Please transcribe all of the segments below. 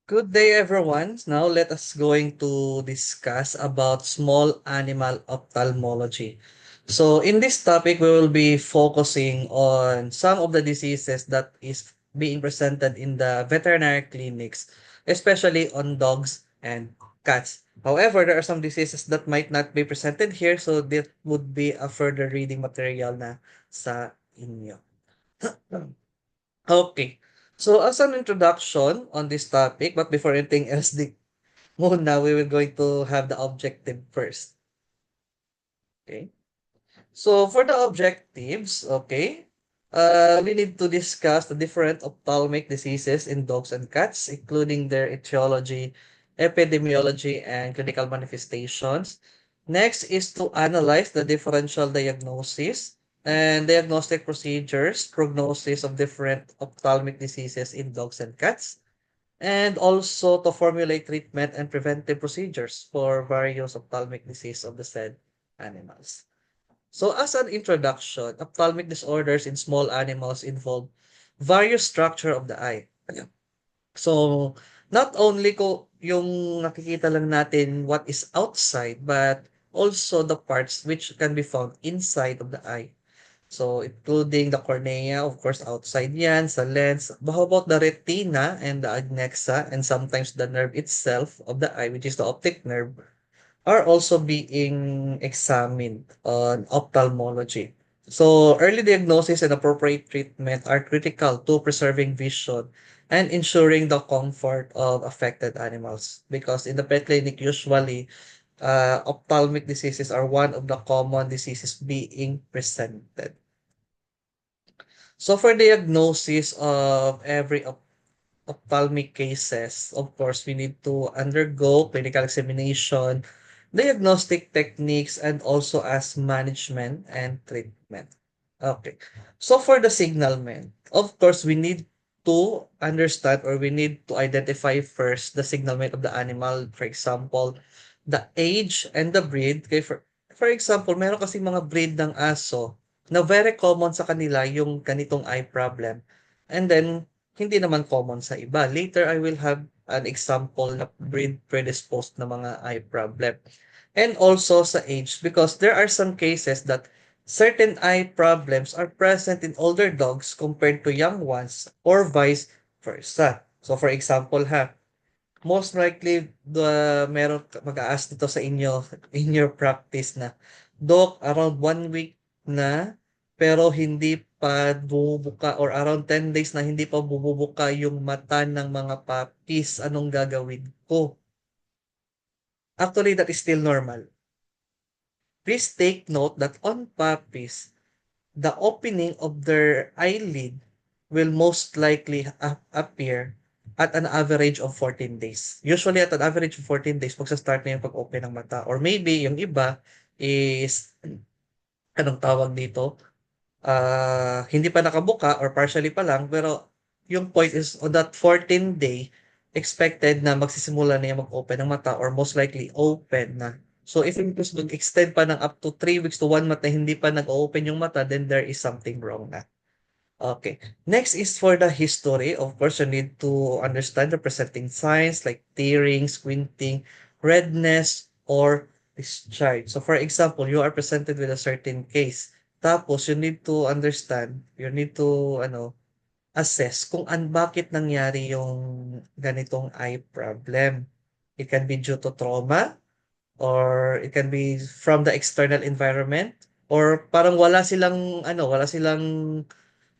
Good day, everyone. Now let us going to discuss about small animal ophthalmology. So in this topic, we will be focusing on some of the diseases that is being presented in the veterinary clinics, especially on dogs and cats. However, there are some diseases that might not be presented here, so that would be a further reading material na sa inyo. Okay. So as an introduction on this topic, but before anything else, muna, we will going to have the objective first. Okay. So for the objectives, okay, we need to discuss the different ophthalmic diseases in dogs and cats, including their etiology, epidemiology, and clinical manifestations. Next is to analyze the differential diagnosis and diagnostic procedures, prognosis of different ophthalmic diseases in dogs and cats, and also to formulate treatment and preventive procedures for various ophthalmic disease of the said animals. So as an introduction, ophthalmic disorders in small animals involve various structure of the eye. So not only ko yung nakikita lang natin what is outside, but also the parts which can be found inside of the eye. So including the cornea, of course, outside yan, sa lens. How about the retina and the adnexa and sometimes the nerve itself of the eye, which is the optic nerve, are also being examined on ophthalmology. So, early diagnosis and appropriate treatment are critical to preserving vision and ensuring the comfort of affected animals. Because in the pet clinic, usually, ophthalmic diseases are one of the common diseases being presented. So, for diagnosis of every ophthalmic cases, of course, we need to undergo clinical examination, diagnostic techniques, and also as management and treatment. Okay. So for the signalment, of course, we need to understand or we need to identify first the signalment of the animal. For example, the age and the breed. Okay, for example, meron kasi mga breed ng aso na very common sa kanila yung ganitong eye problem. And then, hindi naman common sa iba. Later, I will have an example na breed predisposed na mga eye problem. And also sa age, because there are some cases that certain eye problems are present in older dogs compared to young ones or vice versa. So for example most likely meron mag-a-ask dito sa inyo in your practice na, "Doc, around 1 week na pero hindi pa bumubuka or around 10 days na hindi pa bumubuka yung mata ng mga puppies, anong gagawin ko?" Actually, that is still normal. Please take note that on puppies, the opening of their eyelid will most likely appear at an average of 14 days. Usually at an average of 14 days, magsa-start na yung pag-open ng mata. Or maybe yung iba is, anong tawag dito? Hindi pa nakabuka or partially pa lang, pero yung point is on that 14th day, expected na magsisimula na yung mag-open ng mata or most likely open na. So if in case mag-extend pa ng up to 3 weeks to 1 month na hindi pa nag-open yung mata, then there is something wrong na. Okay. Next is for the history. Of course, you need to understand the presenting signs like tearing, squinting, redness, or discharge. So for example, you are presented with a certain case. Tapos, you need to understand, you need to assess kung bakit nangyari yung ganitong eye problem. It can be due to trauma, or it can be from the external environment, or parang wala silang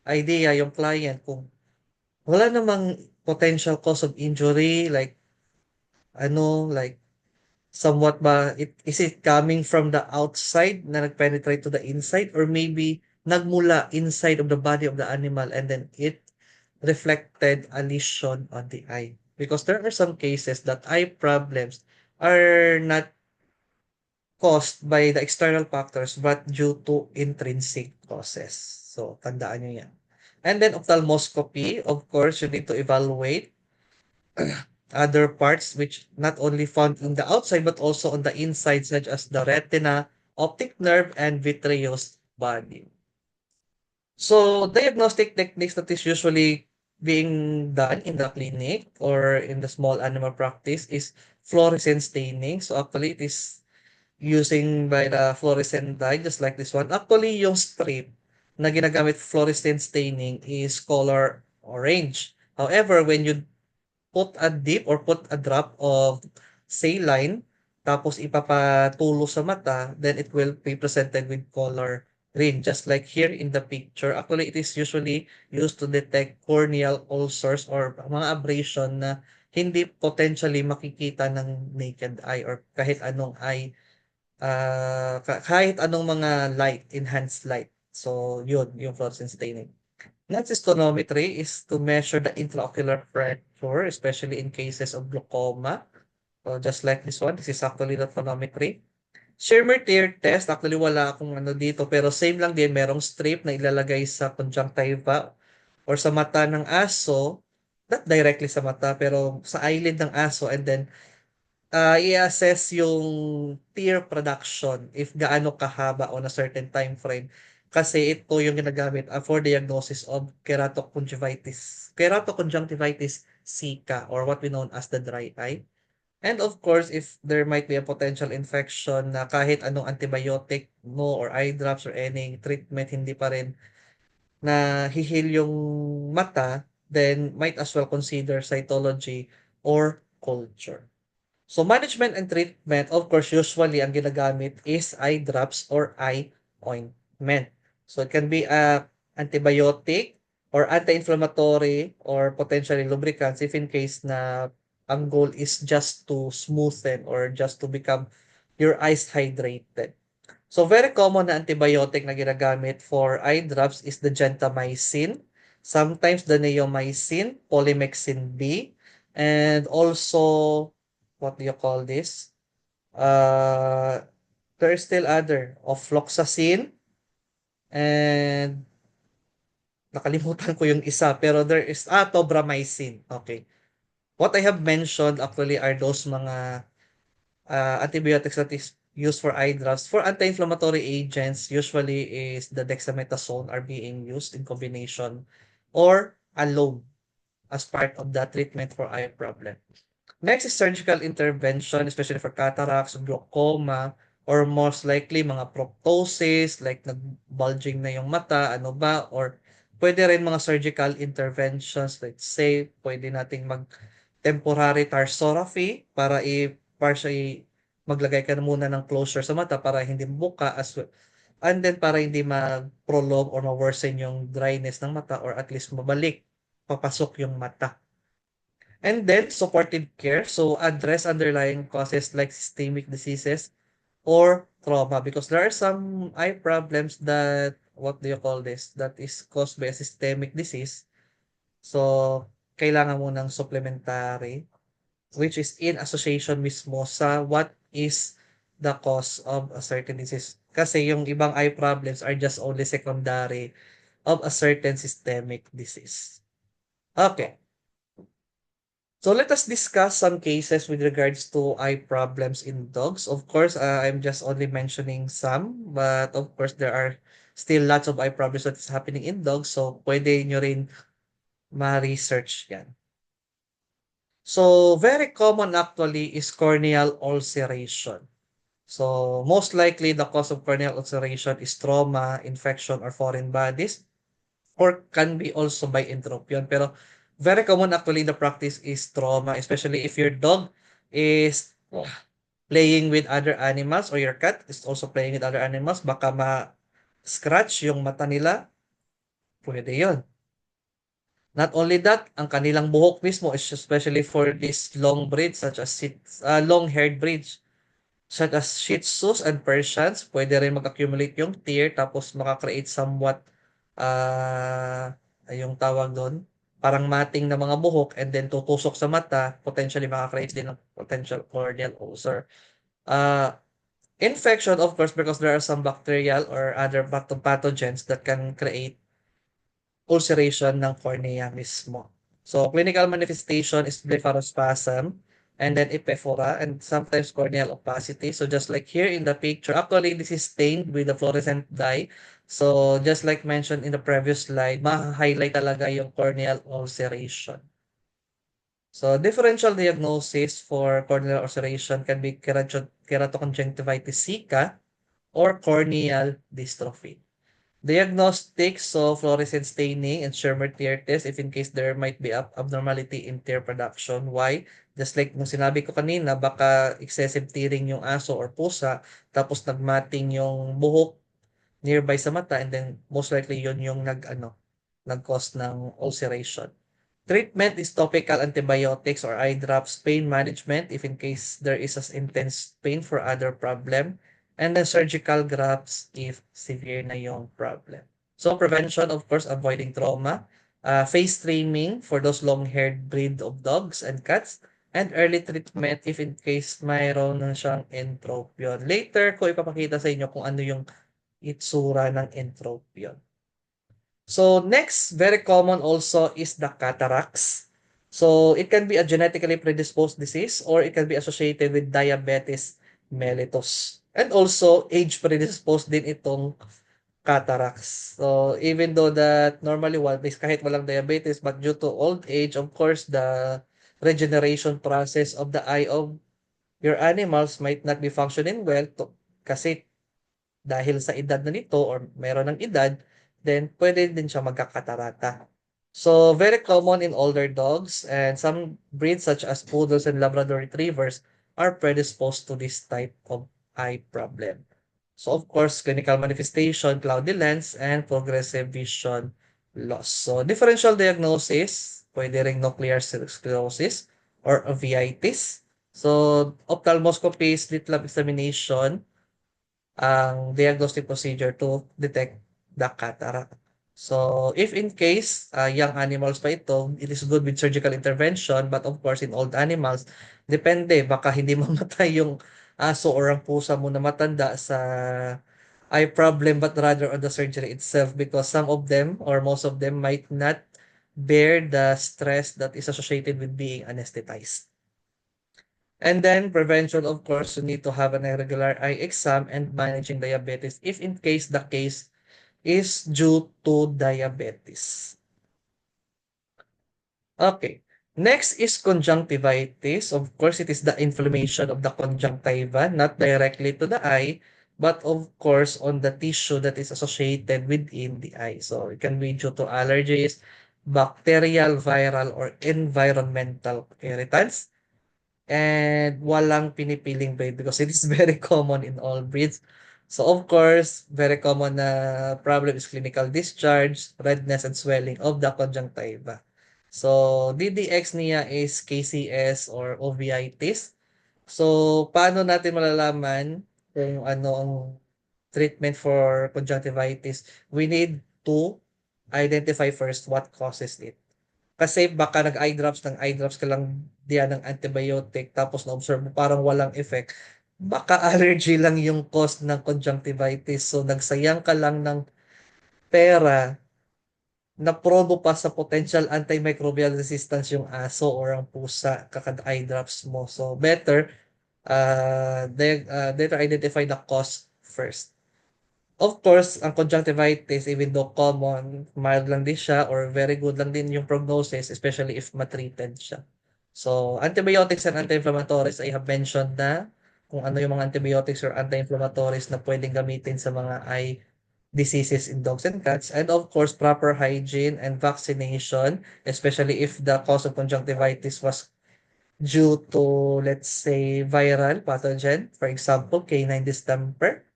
idea yung client kung wala namang potential cause of injury like like somewhat ba is it coming from the outside na nag-penetrate to the inside or maybe nagmula inside of the body of the animal and then it reflected a lesion on the eye. Because there are some cases that eye problems are not caused by the external factors but due to intrinsic causes. So, tandaan nyo yan. And then ophthalmoscopy, of course, you need to evaluate other parts which not only found in the outside but also on the inside such as the retina, optic nerve, and vitreous body. So, diagnostic techniques that is usually being done in the clinic or in the small animal practice is fluorescent staining. So actually, it is using by the fluorescent dye, just like this one. Actually, yung strip na ginagamit fluorescent staining is color orange. However, when you put a dip or put a drop of saline, tapos ipapatulo sa mata, then it will be presented with color green, just like here in the picture. Actually, it is usually used to detect corneal ulcers or mga abrasion na hindi potentially makikita ng naked eye or kahit anong eye, kahit anong mga light, enhanced light. So, yun, yung fluorescent staining. Next is tonometry is to measure the intraocular pressure, especially in cases of glaucoma. So just like this one, this is actually the tonometry. Schirmer tear test, actually wala akong ano dito, pero same lang din, merong strip na ilalagay sa conjunctiva or sa mata ng aso, not directly sa mata, pero sa eyelid ng aso, and then i-assess yung tear production if gaano kahaba on a certain time frame. Kasi ito yung ginagamit for diagnosis of keratoconjunctivitis sicca or what we known as the dry eye. And of course, if there might be a potential infection na kahit anong antibiotic mo or eye drops or any treatment, hindi pa rin na hihil yung mata, then might as well consider cytology or culture. So management and treatment, of course, usually ang ginagamit is eye drops or eye ointment. So it can be a antibiotic or anti-inflammatory or potentially lubricants if in case na ang goal is just to smoothen or just to become your eyes hydrated. So very common na antibiotic na ginagamit for eye drops is the gentamicin, sometimes the neomycin, polymyxin B, and also what do you call this? Uh, there is still other ofloxacin and nakalimutan ko yung isa pero there is tobramycin. Okay. What I have mentioned actually are those mga antibiotics that is used for eye drops. For anti-inflammatory agents, usually is the dexamethasone are being used in combination or alone as part of the treatment for eye problem. Next is surgical intervention, especially for cataracts, glaucoma, or most likely mga proptosis, like nag-bulging na yung mata, ano ba, or pwede rin mga surgical interventions, let's say, pwede nating mag-temporary tarsorrhaphy para partially maglagay ka na muna ng closure sa mata para hindi buka as well. And then para hindi mag-prolong or ma-worsen yung dryness ng mata or at least mabalik, papasok yung mata. And then supportive care, so address underlying causes like systemic diseases or trauma because there are some eye problems that what do you call this that is caused by a systemic disease. So kailangan mo ng supplementary which is in association mismo sa what is the cause of a certain disease. Kasi yung ibang eye problems are just only secondary of a certain systemic disease. Okay. So let us discuss some cases with regards to eye problems in dogs. Of course, I'm just only mentioning some, but of course there are still lots of eye problems that is happening in dogs. So pwede nyo rin ma-research yan. So very common actually is corneal ulceration. So most likely the cause of corneal ulceration is trauma, infection, or foreign bodies, or can be also by entropion. Pero very common actually the practice is trauma, especially if your dog is playing with other animals or your cat is also playing with other animals, baka ma-scratch yung mata nila, pwede yon. Not only that, ang kanilang buhok mismo is especially for this long breeds such as long-haired breeds such as Shih Tzus and Persians, pwede rin mag-accumulate yung tear tapos maka-create somewhat yung tawag doon, parang mating na mga buhok and then tutusok sa mata, potentially maka-create din ng potential corneal ulcer. Uh, Infection, of course, because there are some bacterial or other pathogens that can create ulceration ng cornea mismo. So, clinical manifestation is blepharospasm and then epiphora and sometimes corneal opacity. So, just like here in the picture, actually, this is stained with the fluorescent dye. So, just like mentioned in the previous slide, ma-highlight talaga yung corneal ulceration. So, differential diagnosis for corneal ulceration can be keratoconjunctivitis sicca or corneal dystrophy. Diagnostics, so fluorescent staining and Schirmer tear test if in case there might be abnormality in tear production. Why? Just like nung sinabi ko kanina, baka excessive tearing yung aso or pusa, tapos nagmating yung buhok nearby sa mata, and then most likely yun yung nag-cause ng ulceration. Treatment is topical antibiotics or eye drops, pain management if in case there is as intense pain for other problem, and then surgical grafts if severe na yung problem. So prevention, of course, avoiding trauma, face trimming for those long-haired breed of dogs and cats, and early treatment if in case mayroon na siyang entropion. Later ko ipapakita sa inyo kung ano yung itsura ng entropion. So next, very common also is the cataracts. So it can be a genetically predisposed disease or it can be associated with diabetes mellitus. And also age predisposed din itong cataracts. So even though that normally kahit walang diabetes, but due to old age, of course, the regeneration process of the eye of your animals might not be functioning well kasi dahil sa edad na nito or meron ng edad, then pwede din siya magkakatarata. So, very common in older dogs and some breeds such as poodles and Labrador retrievers are predisposed to this type of eye problem. So, of course, clinical manifestation, cloudy lens, and progressive vision loss. So, differential diagnosis, pwede ring nuclear sclerosis or uveitis. So, ophthalmoscopy, slit lamp examination, ang diagnostic procedure to detect the cataract. So, if in case young animals pa ito, it is good with surgical intervention, but of course in old animals, depende, baka hindi mamatay yung aso or ang pusa mo na matanda sa eye problem but rather on the surgery itself because some of them or most of them might not bear the stress that is associated with being anesthetized. And then prevention, of course, you need to have an irregular eye exam and managing diabetes if in case the case is due to diabetes. Okay. Next is conjunctivitis. Of course, it is the inflammation of the conjunctiva, not directly to the eye, but of course on the tissue that is associated within the eye. So it can be due to allergies, bacterial, viral, or environmental irritants. And walang pinipiling breed because it is very common in all breeds. So of course, very common na problem is clinical discharge, redness, and swelling of the conjunctiva. So DDX niya is KCS or uveitis. So paano natin malalaman kung ano ang treatment for conjunctivitis? We need to identify first what causes it. Kasi baka nag-eye drops ng eye drops ka lang diyan ng antibiotic tapos na-observe mo parang walang effect. Baka allergy lang yung cause ng conjunctivitis. So nagsayang ka lang ng pera na probo pa sa potential antimicrobial resistance yung aso or ang pusa kakad-eye drops mo. So better better identify the cause first. Of course, ang conjunctivitis, even though common, mild lang din siya or very good lang din yung prognosis, especially if matreated siya. So, antibiotics and anti-inflammatories, I have mentioned na kung ano yung mga antibiotics or anti-inflammatories na pwedeng gamitin sa mga eye diseases in dogs and cats. And of course, proper hygiene and vaccination, especially if the cause of conjunctivitis was due to, let's say, viral pathogen. For example, canine distemper.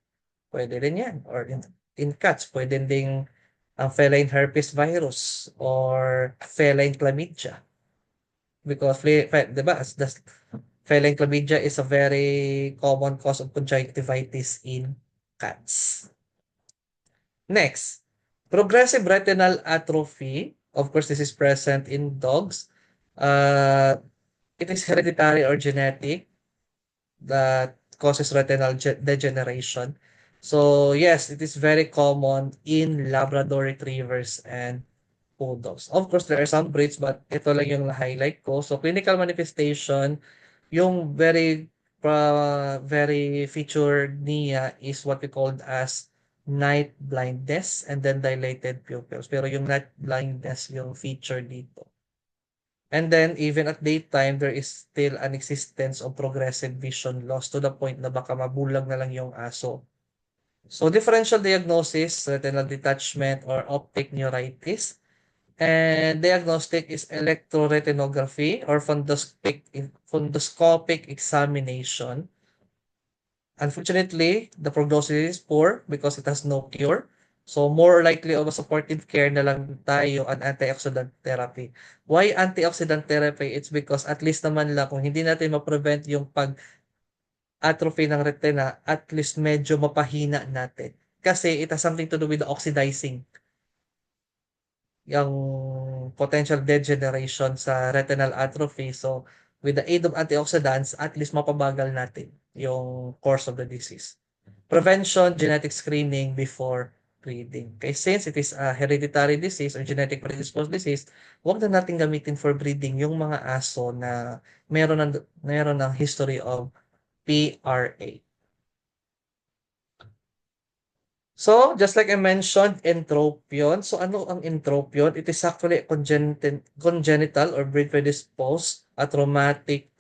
Pwede rin yan. Or in cats, pwede ding ang feline herpes virus or feline chlamydia. Because, di ba, as the feline chlamydia is a very common cause of conjunctivitis in cats. Next, progressive retinal atrophy. Of course, this is present in dogs. Uh, it is hereditary or genetic that causes retinal degeneration. So yes, it is very common in Labrador retrievers and poodles. Of course, there are some breeds, but ito lang yung na-highlight ko. So clinical manifestation, yung very featured niya is what we called as night blindness and then dilated pupils. Pero yung night blindness yung feature dito. And then even at daytime, there is still an existence of progressive vision loss to the point na baka mabulag na lang yung aso. So differential diagnosis, retinal detachment or optic neuritis. And diagnostic is electroretinography or fundoscopic examination. Unfortunately, the prognosis is poor because it has no cure. So more likely of a supportive care na lang tayo an antioxidant therapy. Why antioxidant therapy? It's because at least naman lang kung hindi natin ma-prevent yung pag-atrophy ng retina, at least medyo mapahina natin. Kasi it has something to do with the oxidizing yung potential degeneration sa retinal atrophy. So, with the aid of antioxidants, at least mapabagal natin yung course of the disease. Prevention, genetic screening before breeding. Okay, since it is a hereditary disease or genetic predisposed disease, huwag na natin gamitin for breeding yung mga aso na meron ng history of PRA. So, just like I mentioned, entropion. So, ano ang entropion? It is actually a congenital or breed predisposed, a traumatic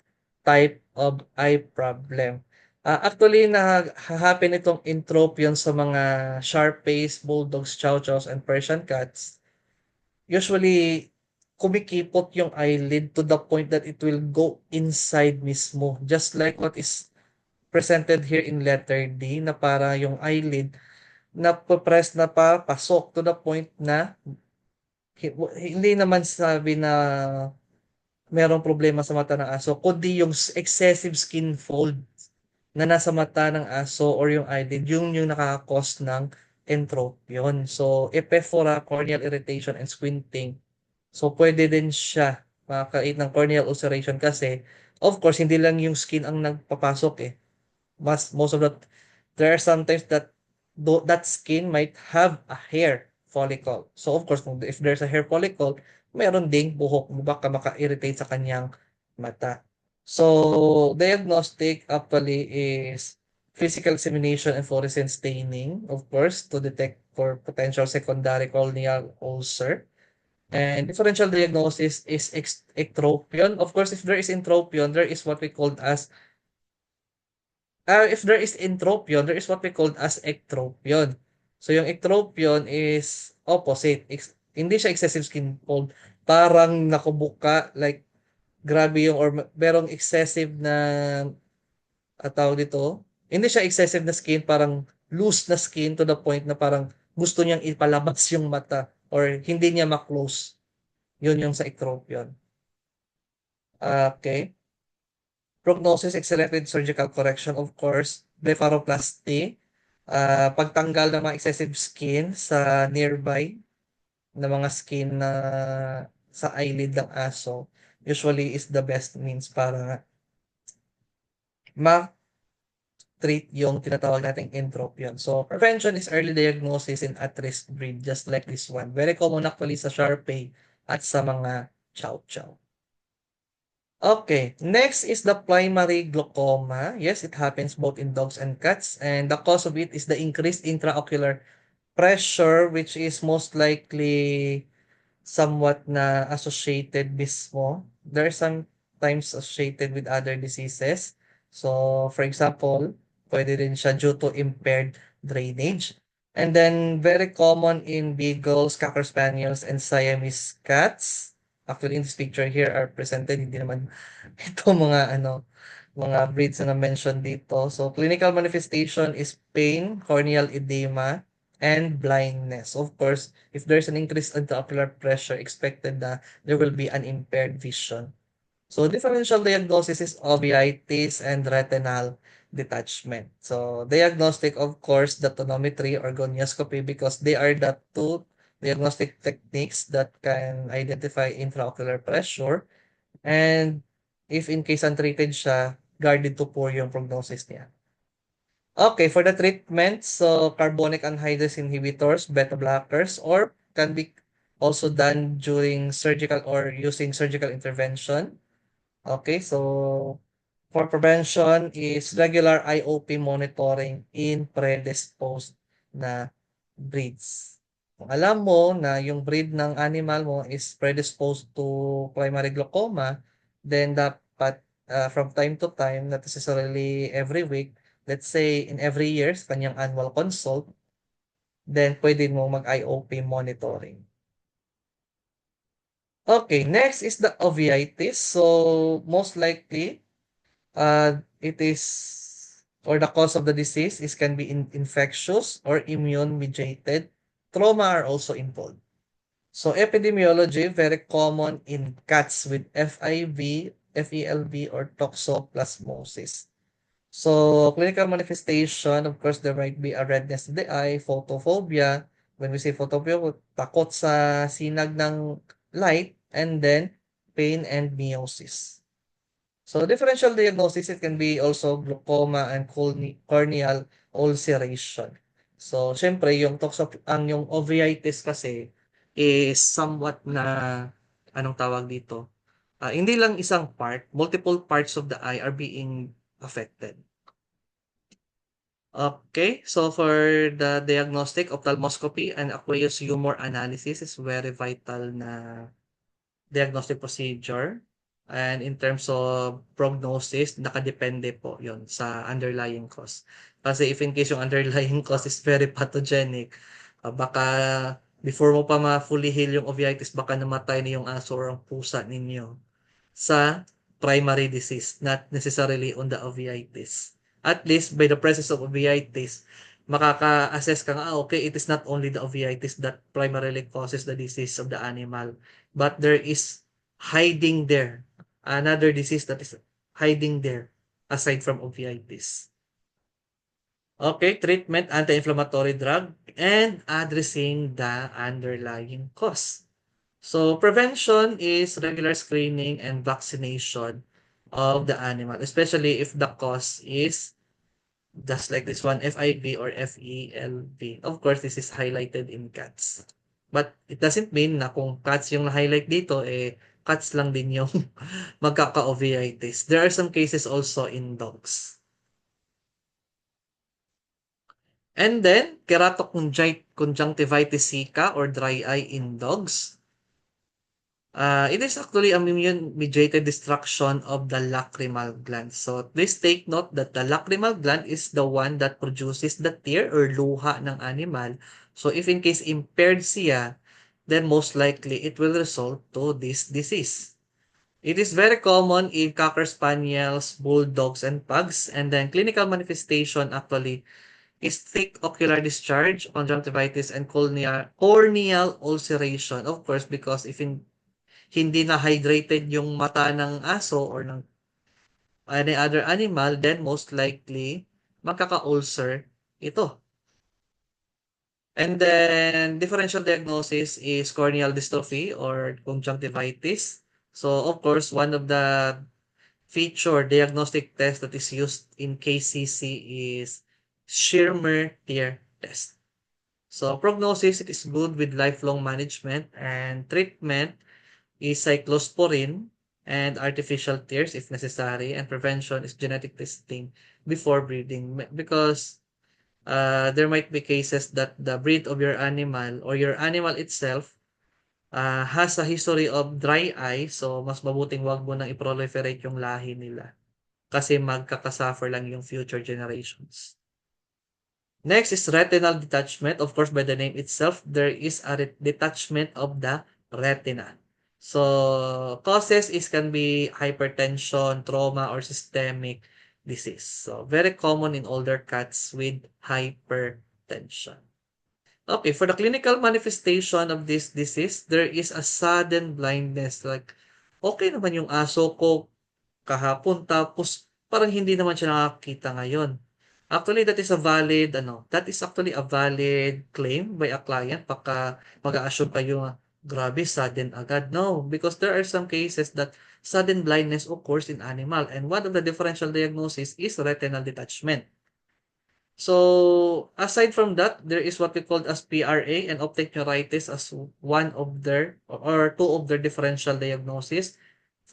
type of eye problem. Actually, happen itong entropion sa mga Shar-Pei, Bulldogs, Chow Chows, and Persian cats. Usually, kumikipot yung eyelid to the point that it will go inside mismo. Just like what is presented here in letter D na para yung eyelid napo-press na papasok to the point na hindi naman sabi na merong problema sa mata ng aso, kundi yung excessive skin fold na nasa mata ng aso or yung eyelid, yung nakaka-cause ng entropion. So, epiphora, corneal irritation, and squinting. So, pwede din siya makakait ng corneal ulceration kasi, of course, hindi lang yung skin ang nagpapasok eh. Most of that, there are sometimes that that skin might have a hair follicle. So of course, if there's a hair follicle, meron ding buhok, baka maka-irritate sa kanyang mata. So diagnostic actually is physical examination and fluorescent staining, of course, to detect for potential secondary corneal ulcer. And differential diagnosis is ectropion. Of course, if there is entropion, there is what we call as if there is entropion, there is what we call as ectropion. So yung ectropion is opposite. Hindi siya excessive skin fold. Parang nakubuka, like grabe yung or merong excessive na tawag dito. Hindi siya excessive na skin, parang loose na skin to the point na parang gusto niyang ipalabas yung mata or hindi niya ma-close. Yun yung sa ectropion. Okay. Prognosis, accelerated surgical correction, of course, blepharoplasty, pagtanggal ng mga excessive skin sa nearby na mga skin na sa eyelid ng aso, usually is the best means para ma-treat yung tinatawag nating entropion. So, prevention is early diagnosis in at-risk breed, just like this one. Very common actually sa Shar-Pei at sa mga Chow Chow. Okay, next is the primary glaucoma. Yes, it happens both in dogs and cats, and the cause of it is the increased intraocular pressure, which is most likely somewhat na associated mismo. There are sometimes associated with other diseases. So, for example, pwede rin siya due to impaired drainage. And then, very common in beagles, cocker spaniels, and Siamese cats. Actually, in this picture here are presented, hindi naman ito mga breeds na na-mention dito. So, clinical manifestation is pain, corneal edema, and blindness. Of course, if there's an increase in the ocular pressure, expected na there will be an impaired vision. So, differential diagnosis is uveitis and retinal detachment. So, diagnostic, of course, the tonometry or gonioscopy because they are the two diagnostic techniques that can identify intraocular pressure. And if in case untreated siya, guarded to poor yung prognosis niya. Okay, for the treatment, so carbonic anhydrase inhibitors, beta blockers, or can be also done during surgical or using surgical intervention. Okay, so for prevention is regular IOP monitoring in predisposed na breeds. Kung alam mo na yung breed ng animal mo is predisposed to primary glaucoma, then dapat from time to time, not necessarily every week, let's say in every years, kanyang annual consult, then pwede mo mag-IOP monitoring. Okay, next is the uveitis. So, most likely, it is, or the cause of the disease is can be infectious or immune mediated. Trauma are also involved. So epidemiology, very common in cats with FIV, FELV, or toxoplasmosis. So clinical manifestation, of course, there might be a redness in the eye, photophobia. When we say photophobia, takot sa sinag ng light, and then pain and meiosis. So differential diagnosis, it can be also glaucoma and corneal ulceration. So syempre yung uveitis kasi is somewhat na anong tawag dito? Hindi lang isang part, multiple parts of the eye are being affected. Okay, so for the diagnostic, ophthalmoscopy and aqueous humor analysis is very vital na diagnostic procedure. And in terms of prognosis, nakadepende po yon sa underlying cause. Kasi if in case yung underlying cause is very pathogenic, baka before mo pa ma-fully heal yung uveitis, baka namatay na yung aso or ang pusa ninyo sa primary disease, not necessarily on the uveitis. At least by the presence of uveitis, makaka-assess ka nga, okay, it is not only the uveitis that primarily causes the disease of the animal, but there is hiding there another disease that is hiding there aside from uveitis. Okay, treatment, anti-inflammatory drug, and addressing the underlying cause. So prevention is regular screening and vaccination of the animal, especially if the cause is just like this one, FIV or FELV. Of course, this is highlighted in cats. But it doesn't mean na kung cats yung na-highlight dito, cats lang din yung magkaka-uveitis. There are some cases also in dogs. And then, keratoconjunctivitis sicca or dry eye in dogs. It is actually a immune-mediated destruction of the lacrimal gland. So please take note that the lacrimal gland is the one that produces the tear or luha ng animal. So if in case impaired siya, then most likely it will result to this disease. It is very common in Cocker Spaniels, Bulldogs, and Pugs. And then clinical manifestation actually is thick ocular discharge, conjunctivitis, and corneal ulceration. Of course, because if in hindi na hydrated yung mata ng aso or ng any other animal, then most likely magkaka-ulcer ito. And then differential diagnosis is corneal dystrophy or conjunctivitis. So of course, one of the feature diagnostic test that is used in KCC is Schirmer tear test. So prognosis, it is good with lifelong management, and treatment is cyclosporin and artificial tears if necessary, and prevention is genetic testing before breeding because there might be cases that the breed of your animal or your animal itself has a history of dry eye, so mas mabuting wag mo nang i-proliferate yung lahi nila kasi magkakasuffer lang yung future generations. Next is retinal detachment. Of course, by the name itself, there is a detachment of the retina. So, causes is can be hypertension, trauma, or systemic disease. So, very common in older cats with hypertension. Okay, for the clinical manifestation of this disease, there is a sudden blindness. Like, okay naman yung aso ko kahapon tapos parang hindi naman siya nakakita ngayon. Actually, that is actually a valid claim by a client. Baka mag-a-assume kayo nga, grabe, sudden agad. No, because there are some cases that sudden blindness occurs in animal, and one of the differential diagnosis is retinal detachment. So, aside from that, there is what we call as PRA and optic neuritis as one of their or two of their differential diagnosis.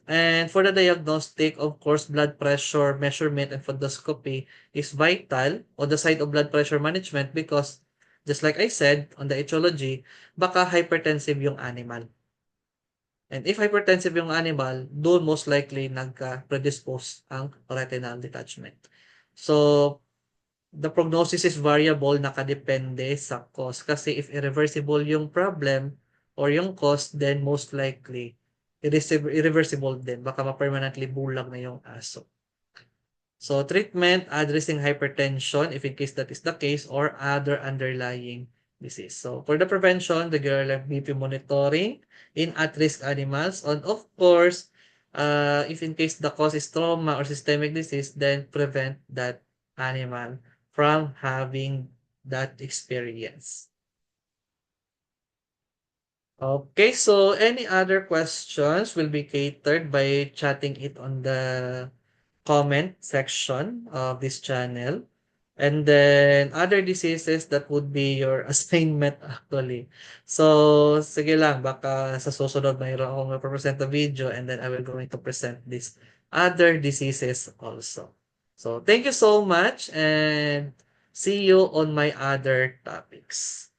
And for the diagnostic, of course, blood pressure measurement and fundoscopy is vital on the side of blood pressure management because Just like I said, on the etiology, baka hypertensive yung animal. And if hypertensive yung animal, doon most likely nagka-predispose ang retinal detachment. So, the prognosis is variable, nakadepende sa cause. Kasi if irreversible yung problem or yung cause, then most likely irreversible din. Baka ma-permanently bulag na yung aso. So, treatment, addressing hypertension, if in case that is the case, or other underlying disease. So, for the prevention, regular BP monitoring in at-risk animals. And of course, if in case the cause is trauma or systemic disease, then prevent that animal from having that experience. Okay, so any other questions will be catered by chatting it on the comment section of this channel. And then other diseases that would be your assignment actually. So, sige lang, baka sa susunod mayroon akong present na video and then I will going to present these other diseases also. So, thank you so much and see you on my other topics.